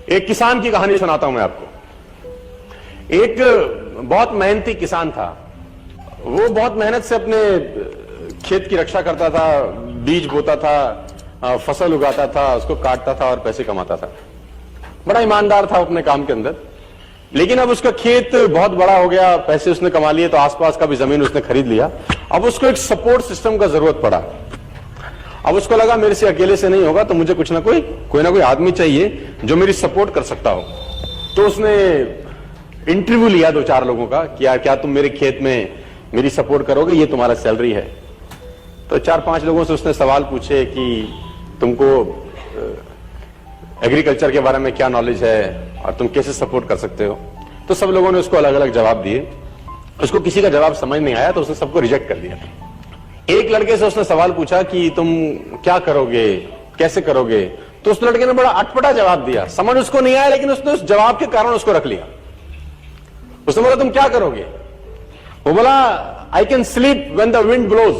एक किसान की कहानी सुनाता हूं मैं आपको। एक बहुत मेहनती किसान था। वो बहुत मेहनत से अपने खेत की रक्षा करता था, बीज बोता था, फसल उगाता था, उसको काटता था और पैसे कमाता था। बड़ा ईमानदार था अपने काम के अंदर। लेकिन अब उसका खेत बहुत बड़ा हो गया, पैसे उसने कमा लिए तो आसपास का भी जमीन उसने खरीद लिया। अब उसको एक सपोर्ट सिस्टम का जरूरत पड़ा। अब उसको लगा मेरे से अकेले से नहीं होगा, तो मुझे कुछ ना कोई आदमी चाहिए जो मेरी सपोर्ट कर सकता हो। तो उसने इंटरव्यू लिया 2-4 लोगों का कि यार क्या तुम मेरे खेत में मेरी सपोर्ट करोगे, ये तुम्हारा सैलरी है। तो 4-5 लोगों से उसने सवाल पूछे कि तुमको एग्रीकल्चर के बारे में क्या नॉलेज है और तुम कैसे सपोर्ट कर सकते हो। तो सब लोगों ने उसको अलग अलग जवाब दिए। उसको किसी का जवाब समझ नहीं आया तो उसने सबको रिजेक्ट कर दिया। एक लड़के से उसने सवाल पूछा कि तुम क्या करोगे, कैसे करोगे। तो उस लड़के ने बड़ा अटपटा जवाब दिया, समझ उसको नहीं आया, लेकिन उसने उस जवाब के कारण उसको रख लिया। उसने बोला तुम क्या करोगे। वो बोला I can sleep when the wind blows.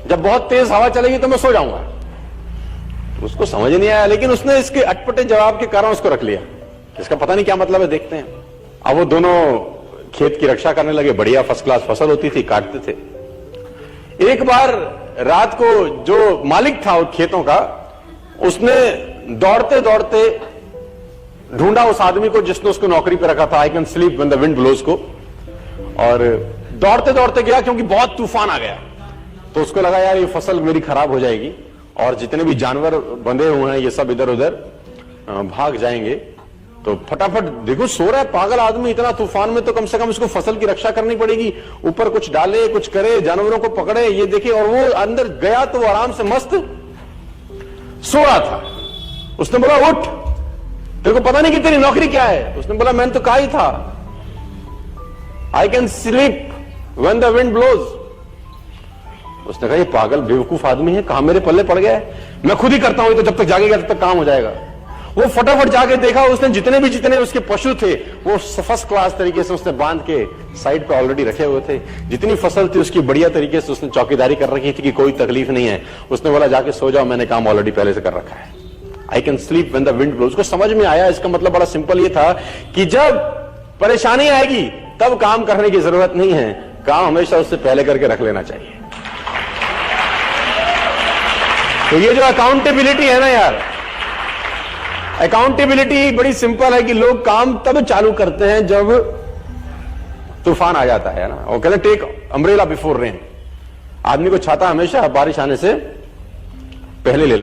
जब बहुत तेज हवा चलेगी तो मैं सो जाऊंगा। उसको समझ नहीं आया, लेकिन उसने इसके अटपटे जवाब के कारण उसको रख लिया। इसका पता नहीं क्या मतलब है, देखते हैं। अब वो दोनों खेत की रक्षा करने लगे। बढ़िया फर्स्ट क्लास फसल होती थी, काटते थे। एक बार रात को जो मालिक था उन खेतों का, उसने दौड़ते दौड़ते ढूंढा उस आदमी को जिसने उसको नौकरी पे रखा था, I can sleep when the wind blows को। और दौड़ते दौड़ते गया क्योंकि बहुत तूफान आ गया। तो उसको लगा यार ये फसल मेरी खराब हो जाएगी और जितने भी जानवर बंधे हुए हैं ये सब इधर उधर भाग जाएंगे। तो फटाफट देखो, सो रहा है पागल आदमी इतना तूफान में, तो कम से कम इसको फसल की रक्षा करनी पड़ेगी। ऊपर कुछ डाले, कुछ करे, जानवरों को पकड़े, ये देखे। और वो अंदर गया तो वो आराम से मस्त सो रहा था। उसने बोला उठ, तेरे को पता नहीं कि तेरी नौकरी क्या है। उसने बोला मैंने तो कहा ही था I can sleep when the wind blows. उसने कहा ये पागल बेवकूफ आदमी है, कहां मेरे पल्ले पड़ गया है, मैं खुद ही करता हूं, तो जब तक जागेगा तब तक काम हो जाएगा। वो फटाफट जाके देखा, उसने जितने उसके पशु थे वो फर्स्ट क्लास तरीके से उसने बांध के साइड पे ऑलरेडी रखे हुए थे। जितनी फसल थी उसकी बढ़िया तरीके से उसने चौकीदारी कर रखी थी कि कोई तकलीफ नहीं है। उसने बोला जाके सो जाओ, मैंने काम ऑलरेडी पहले से कर रखा है। I can sleep when the wind blows. उसको समझ में आया, इसका मतलब बड़ा सिंपल ये था कि जब परेशानी आएगी तब काम करने की जरूरत नहीं है, काम हमेशा उससे पहले करके रख लेना चाहिए। तो ये जो अकाउंटेबिलिटी है ना यार, अकाउंटेबिलिटी बड़ी सिंपल है कि लोग काम तब चालू करते हैं जब तूफान आ जाता है ना। वो कहते हैं टेक अम्ब्रेला बिफोर रेन। आदमी को छाता हमेशा बारिश आने से पहले ले